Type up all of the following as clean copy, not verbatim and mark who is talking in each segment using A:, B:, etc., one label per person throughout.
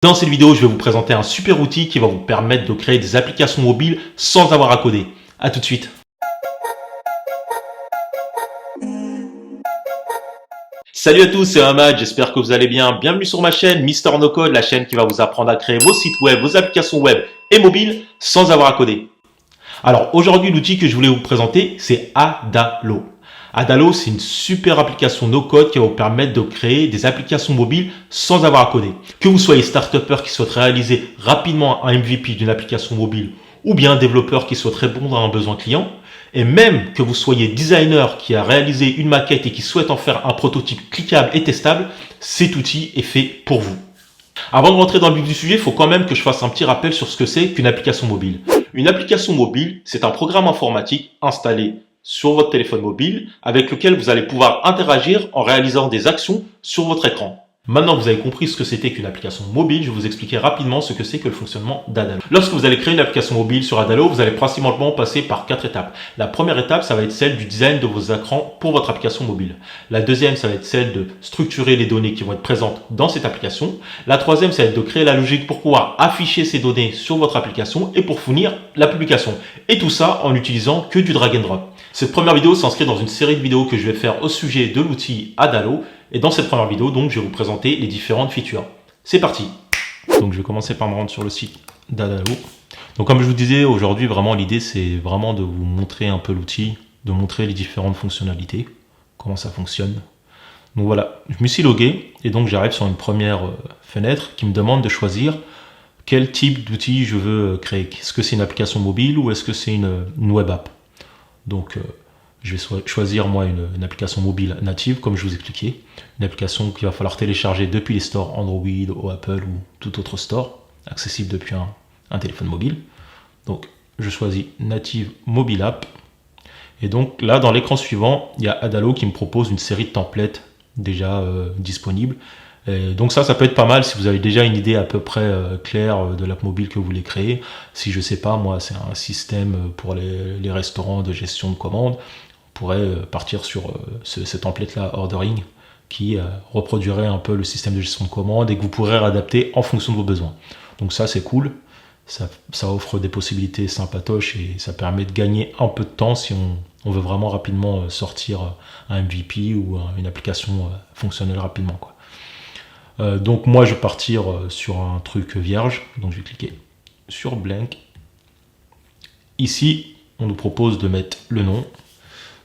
A: Dans cette vidéo, je vais vous présenter un super outil qui va vous permettre de créer des applications mobiles sans avoir à coder. A tout de suite. Salut à tous, c'est Ahmad, j'espère que vous allez bien. Bienvenue sur ma chaîne Mister No Code, la chaîne qui va vous apprendre à créer vos sites web, vos applications web et mobiles sans avoir à coder. Alors aujourd'hui, l'outil que je voulais vous présenter, c'est Adalo. Adalo, c'est une super application no-code qui va vous permettre de créer des applications mobiles sans avoir à coder. Que vous soyez start-upper qui souhaite réaliser rapidement un MVP d'une application mobile ou bien développeur qui souhaite répondre à un besoin client, et même que vous soyez designer qui a réalisé une maquette et qui souhaite en faire un prototype cliquable et testable, cet outil est fait pour vous. Avant de rentrer dans le vif du sujet, il faut quand même que je fasse un petit rappel sur ce que c'est qu'une application mobile. Une application mobile, c'est un programme informatique installé sur votre téléphone mobile avec lequel vous allez pouvoir interagir en réalisant des actions sur votre écran. Maintenant que vous avez compris ce que c'était qu'une application mobile, je vais vous expliquer rapidement ce que c'est que le fonctionnement d'Adalo. Lorsque vous allez créer une application mobile sur Adalo, vous allez principalement passer par 4 étapes. La première étape, ça va être celle du design de vos écrans pour votre application mobile. La deuxième, ça va être celle de structurer les données qui vont être présentes dans cette application. La troisième, ça va être de créer la logique pour pouvoir afficher ces données sur votre application et pour fournir la publication. Et tout ça en utilisant que du drag and drop. Cette première vidéo s'inscrit dans une série de vidéos que je vais faire au sujet de l'outil Adalo. Et dans cette première vidéo, donc, je vais vous présenter les différentes features. C'est parti. Donc, je vais commencer par me rendre sur le site d'Adalo. Donc, comme je vous disais, aujourd'hui, vraiment, l'idée, c'est vraiment de vous montrer un peu l'outil, de montrer les différentes fonctionnalités, comment ça fonctionne. Donc, voilà, je me suis logué et donc, j'arrive sur une première fenêtre qui me demande de choisir quel type d'outil je veux créer. Est-ce que c'est une application mobile ou est-ce que c'est une web app? Donc, je vais choisir moi une application mobile native, comme je vous expliquais. Une application qu'il va falloir télécharger depuis les stores Android ou Apple ou tout autre store, accessible depuis un téléphone mobile. Donc, je choisis Native Mobile App. Et donc là, dans l'écran suivant, il y a Adalo qui me propose une série de templates déjà disponibles. Et donc ça peut être pas mal si vous avez déjà une idée à peu près claire de l'app mobile que vous voulez créer. Si je sais pas, moi, c'est un système pour les restaurants de gestion de commandes. On pourrait partir sur ce template-là, Ordering, qui reproduirait un peu le système de gestion de commande et que vous pourrez réadapter en fonction de vos besoins. Donc ça, c'est cool. Ça offre des possibilités sympatoches et ça permet de gagner un peu de temps si on veut vraiment rapidement sortir un MVP ou une application fonctionnelle rapidement, quoi. Donc moi, je vais partir sur un truc vierge. Donc je vais cliquer sur Blank. Ici, on nous propose de mettre le nom.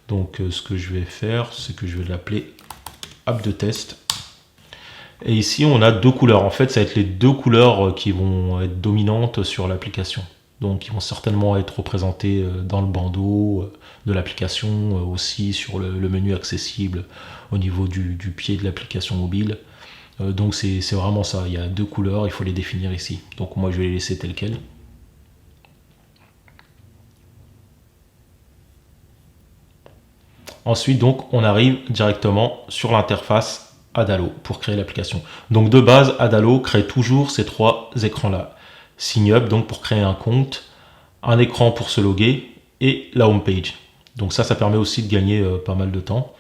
A: Donc ce que je vais faire, c'est que je vais l'appeler app de test. Et ici, on a deux couleurs. En fait, ça va être les deux couleurs qui vont être dominantes sur l'application. Donc, ils vont certainement être représentés dans le bandeau de l'application, aussi sur le menu accessible au niveau du pied de l'application mobile. Donc, c'est vraiment ça. Il y a deux couleurs, il faut les définir ici. Donc, moi, je vais les laisser telles quelles. Ensuite, donc, on arrive directement sur l'interface Adalo pour créer l'application. Donc, de base, Adalo crée toujours ces trois écrans-là. Sign up, donc pour créer un compte, un écran pour se loguer et la home page. Donc ça permet aussi de gagner pas mal de temps.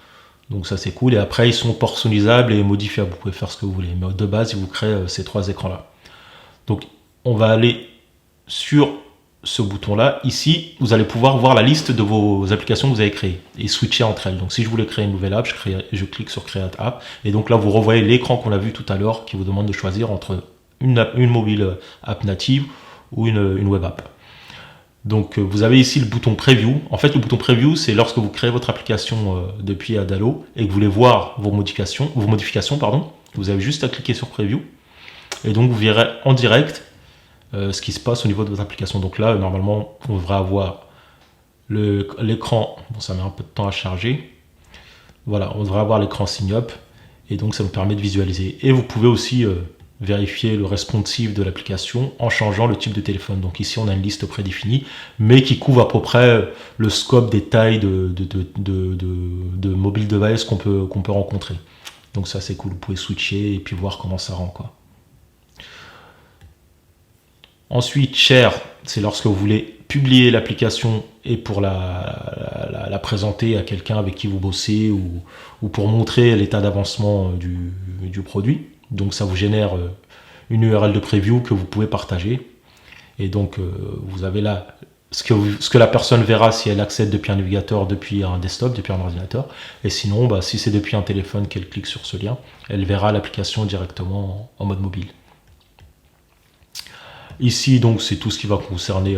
A: Donc ça, c'est cool. Et après, ils sont personnalisables et modifiables. Vous pouvez faire ce que vous voulez. Mais de base, ils vous créent ces trois écrans-là. Donc, on va aller sur ce bouton-là. Ici, vous allez pouvoir voir la liste de vos applications que vous avez créées et switcher entre elles. Donc, si je voulais créer une nouvelle app, je clique sur Create App. Et donc là, vous revoyez l'écran qu'on a vu tout à l'heure qui vous demande de choisir entre une mobile app native ou une web app. Donc, vous avez ici le bouton Preview. En fait, le bouton Preview, c'est lorsque vous créez votre application depuis Adalo et que vous voulez voir vos modifications, vous avez juste à cliquer sur Preview. Et donc, vous verrez en direct ce qui se passe au niveau de votre application. Donc là, normalement, on devrait avoir l'écran. Bon, ça met un peu de temps à charger. Voilà, on devrait avoir l'écran Sign Up. Et donc, ça vous permet de visualiser. Et vous pouvez aussi vérifier le responsive de l'application en changeant le type de téléphone. Donc ici, on a une liste prédéfinie, mais qui couvre à peu près le scope des tailles de mobile device qu'on peut rencontrer. Donc ça, c'est cool. Vous pouvez switcher et puis voir comment ça rend, quoi. Ensuite, share, c'est lorsque vous voulez publier l'application et pour la présenter à quelqu'un avec qui vous bossez ou pour montrer l'état d'avancement du produit. Donc ça vous génère une URL de preview que vous pouvez partager. Et donc, vous avez là ce que la personne verra si elle accède depuis un navigateur, depuis un desktop, depuis un ordinateur. Et sinon, bah, si c'est depuis un téléphone qu'elle clique sur ce lien, elle verra l'application directement en mode mobile. Ici, donc, c'est tout ce qui va concerner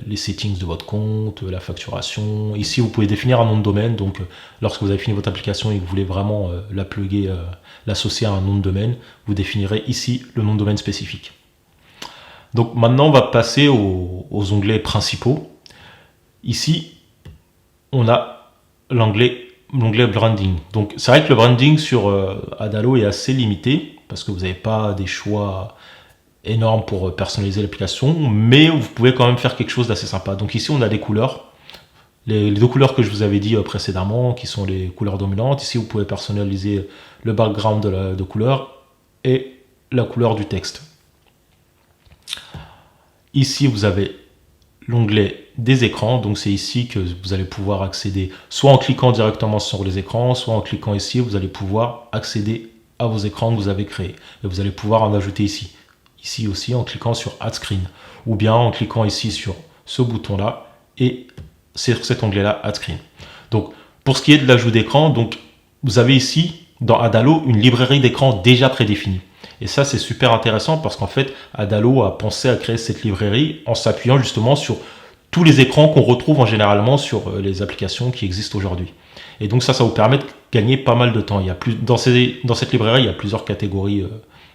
A: les settings de votre compte, la facturation. Ici, vous pouvez définir un nom de domaine. Donc, lorsque vous avez fini votre application et que vous voulez vraiment la plugger, l'associer à un nom de domaine, vous définirez ici le nom de domaine spécifique. Donc maintenant, on va passer aux onglets principaux. Ici, on a l'onglet branding. Donc c'est vrai que le branding sur Adalo est assez limité parce que vous n'avez pas des choix énormes pour personnaliser l'application, mais vous pouvez quand même faire quelque chose d'assez sympa. Donc ici, on a des couleurs. Les deux couleurs que je vous avais dit précédemment, qui sont les couleurs dominantes. Ici, vous pouvez personnaliser le background de couleur et la couleur du texte. Ici, vous avez l'onglet des écrans. Donc, c'est ici que vous allez pouvoir accéder, soit en cliquant directement sur les écrans, soit en cliquant ici, vous allez pouvoir accéder à vos écrans que vous avez créés. Et vous allez pouvoir en ajouter ici. Ici aussi, en cliquant sur Add Screen. Ou bien en cliquant ici sur ce bouton-là et sur cet onglet-là, Add Screen. Donc, pour ce qui est de l'ajout d'écran, donc vous avez ici, dans Adalo, une librairie d'écran déjà prédéfinie. Et ça, c'est super intéressant parce qu'en fait, Adalo a pensé à créer cette librairie en s'appuyant justement sur tous les écrans qu'on retrouve généralement sur les applications qui existent aujourd'hui. Et donc ça vous permet de gagner pas mal de temps. Il y a dans cette librairie, il y a plusieurs catégories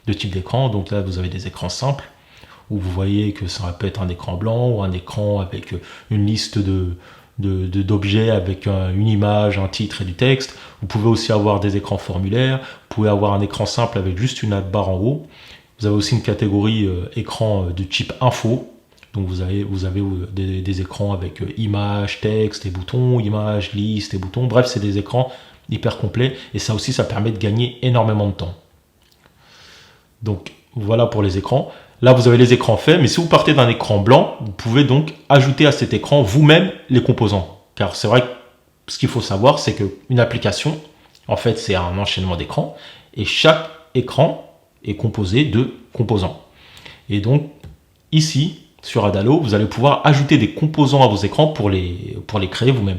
A: de types d'écran. Donc là, vous avez des écrans simples où vous voyez que ça peut être un écran blanc ou un écran avec une liste d'objets avec une image, un titre et du texte. Vous pouvez aussi avoir des écrans formulaires. Vous pouvez avoir un écran simple avec juste une barre en haut. Vous avez aussi une catégorie écran de type info. Donc vous avez des écrans avec images, texte et boutons, images, liste et boutons. Bref, c'est des écrans hyper complets. Et ça aussi, ça permet de gagner énormément de temps. Donc voilà pour les écrans. Là, vous avez les écrans faits, mais si vous partez d'un écran blanc, vous pouvez donc ajouter à cet écran vous-même les composants. Car c'est vrai que ce qu'il faut savoir, c'est qu'une application, en fait, c'est un enchaînement d'écrans, et chaque écran est composé de composants. Et donc, ici, sur Adalo, vous allez pouvoir ajouter des composants à vos écrans pour les créer vous-même.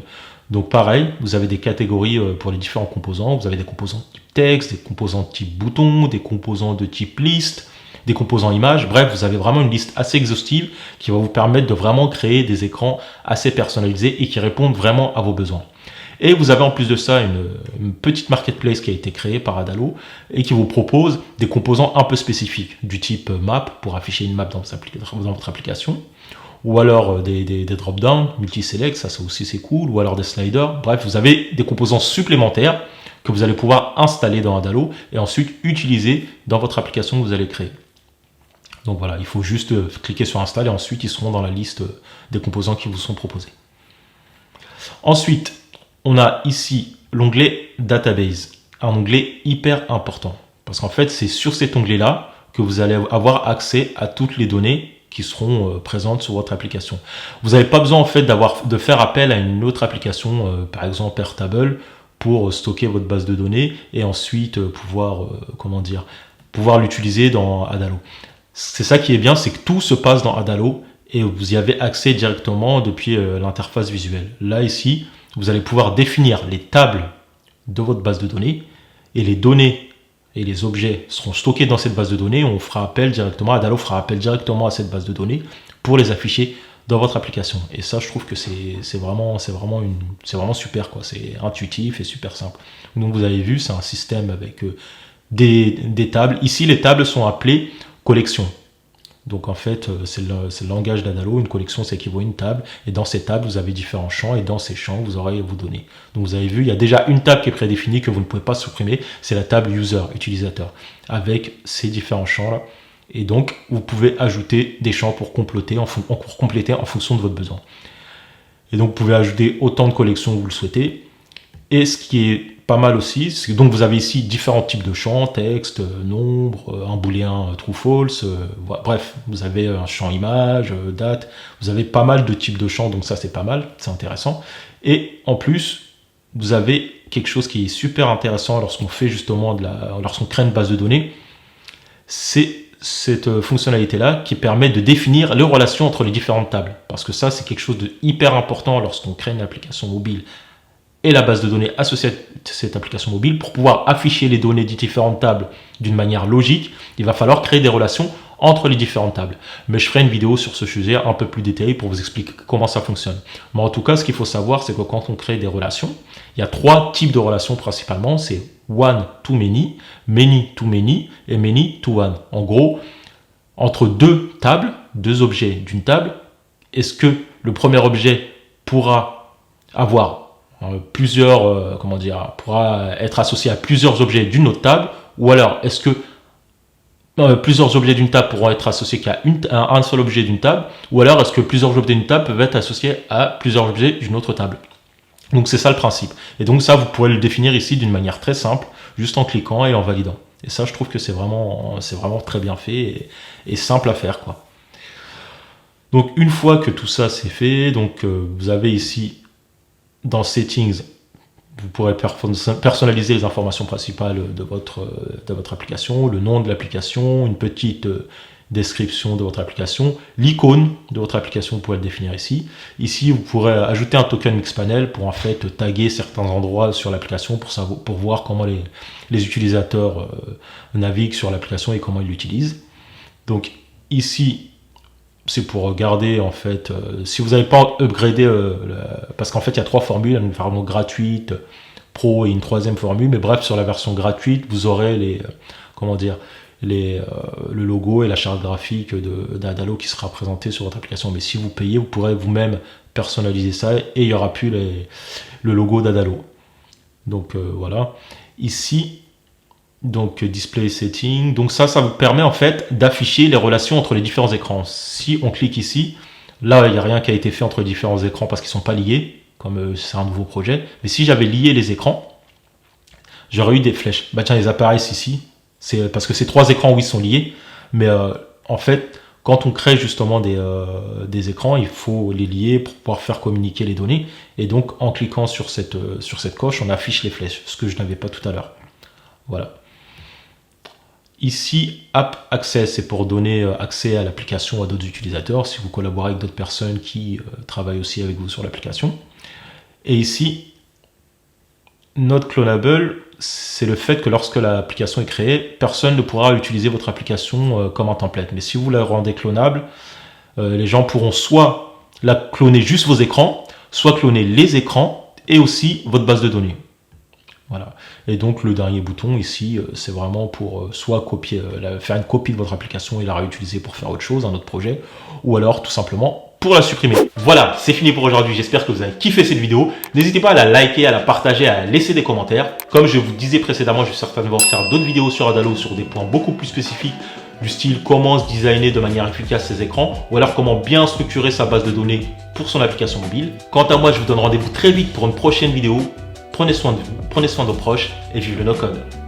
A: Donc pareil, vous avez des catégories pour les différents composants. Vous avez des composants de type texte, des composants de type bouton, des composants de type liste, des composants images. Bref, vous avez vraiment une liste assez exhaustive qui va vous permettre de vraiment créer des écrans assez personnalisés et qui répondent vraiment à vos besoins. Et vous avez en plus de ça une petite marketplace qui a été créée par Adalo et qui vous propose des composants un peu spécifiques du type map pour afficher une map dans votre application, ou alors des drop-down, multi-select, ça aussi c'est cool, ou alors des sliders. Bref, vous avez des composants supplémentaires que vous allez pouvoir installer dans Adalo et ensuite utiliser dans votre application que vous allez créer. Donc voilà, il faut juste cliquer sur Install et ensuite ils seront dans la liste des composants qui vous sont proposés. Ensuite, on a ici l'onglet Database, un onglet hyper important. Parce qu'en fait, c'est sur cet onglet-là que vous allez avoir accès à toutes les données qui seront présentes sur votre application. Vous n'avez pas besoin en fait de faire appel à une autre application, par exemple Airtable, pour stocker votre base de données et ensuite pouvoir l'utiliser dans Adalo. C'est ça qui est bien, c'est que tout se passe dans Adalo et vous y avez accès directement depuis l'interface visuelle. Là, ici, vous allez pouvoir définir les tables de votre base de données et les données et les objets seront stockés dans cette base de données. On fera appel directement, Adalo fera appel directement à cette base de données pour les afficher dans votre application. Et ça, je trouve que c'est vraiment super, quoi. C'est intuitif et super simple. Donc vous avez vu, c'est un système avec des tables. Ici, les tables sont appelées collections. Donc en fait, c'est le langage d'Adalo. Une collection, c'est équivaut à une table. Et dans ces tables, vous avez différents champs. Et dans ces champs, vous aurez vos données. Donc vous avez vu, il y a déjà une table qui est prédéfinie que vous ne pouvez pas supprimer. C'est la table user, utilisateur, avec ces différents champs-là. Et donc, vous pouvez ajouter des champs pour compléter en fonction de votre besoin. Et donc, vous pouvez ajouter autant de collections que vous le souhaitez. Et ce qui est pas mal aussi, c'est que donc vous avez ici différents types de champs, texte, nombre, un booléen true false, bref, vous avez un champ image, date, vous avez pas mal de types de champs, donc ça c'est pas mal, c'est intéressant. Et en plus, vous avez quelque chose qui est super intéressant lorsqu'on fait justement lorsqu'on crée une base de données, c'est cette fonctionnalité-là qui permet de définir les relations entre les différentes tables. Parce que ça, c'est quelque chose de hyper important lorsqu'on crée une application mobile et la base de données associée à cette application mobile. Pour pouvoir afficher les données des différentes tables d'une manière logique, il va falloir créer des relations entre les différentes tables. Mais je ferai une vidéo sur ce sujet un peu plus détaillée pour vous expliquer comment ça fonctionne. Mais en tout cas, ce qu'il faut savoir, c'est que quand on crée des relations, il y a 3 types de relations principalement. C'est one to many to many et many to one. En gros, entre 2 tables, 2 objets d'une table, est-ce que le premier objet pourra avoir pourra être associé à plusieurs objets d'une autre table, ou alors est-ce que plusieurs objets d'une table pourront être associés qu'à un seul objet d'une table, ou alors est-ce que plusieurs objets d'une table peuvent être associés à plusieurs objets d'une autre table. Donc c'est ça le principe. Et donc ça, vous pourrez le définir ici d'une manière très simple, juste en cliquant et en validant. Et ça, je trouve que c'est vraiment très bien fait et simple à faire, quoi. Donc une fois que tout ça c'est fait, donc vous avez ici dans Settings, vous pourrez personnaliser les informations principales de votre application, le nom de l'application, une petite description de votre application, l'icône de votre application, vous pourrez le définir ici. Ici, vous pourrez ajouter un token Mixpanel pour en fait taguer certains endroits sur l'application pour voir comment les utilisateurs naviguent sur l'application et comment ils l'utilisent. Donc ici, c'est pour regarder en fait si vous n'avez pas upgradé parce qu'en fait il y a 3 formules, une formule gratuite, pro et une 3e formule, mais bref, sur la version gratuite vous aurez le logo et la charte graphique d'Adalo qui sera présenté sur votre application. Mais si vous payez, vous pourrez vous-même personnaliser ça et il n'y aura plus le logo d'Adalo. Donc voilà, ici donc display setting, donc ça vous permet en fait d'afficher les relations entre les différents écrans. Si on clique ici, là il n'y a rien qui a été fait entre les différents écrans parce qu'ils ne sont pas liés, comme c'est un nouveau projet. Mais si j'avais lié les écrans, j'aurais eu des flèches. Bah tiens, ils apparaissent ici, c'est parce que c'est 3 écrans où ils sont liés, mais en fait quand on crée justement des écrans, il faut les lier pour pouvoir faire communiquer les données. Et donc en cliquant sur cette coche, on affiche les flèches, ce que je n'avais pas tout à l'heure. Voilà. Ici, App Access, c'est pour donner accès à l'application à d'autres utilisateurs, si vous collaborez avec d'autres personnes qui travaillent aussi avec vous sur l'application. Et ici, Not Clonable, c'est le fait que lorsque l'application est créée, personne ne pourra utiliser votre application comme un template. Mais si vous la rendez clonable, les gens pourront soit la cloner juste vos écrans, soit cloner les écrans et aussi votre base de données. Voilà. Et donc le dernier bouton ici, c'est vraiment pour soit faire une copie de votre application et la réutiliser pour faire autre chose, un autre projet, ou alors tout simplement pour la supprimer. Voilà, c'est fini pour aujourd'hui. J'espère que vous avez kiffé cette vidéo. N'hésitez pas à la liker, à la partager, à laisser des commentaires. Comme je vous disais précédemment, je vais certainement faire d'autres vidéos sur Adalo sur des points beaucoup plus spécifiques, du style comment se designer de manière efficace ses écrans, ou alors comment bien structurer sa base de données pour son application mobile. Quant à moi, je vous donne rendez-vous très vite pour une prochaine vidéo. Prenez soin de vous, prenez soin de vos proches et vive le no-code.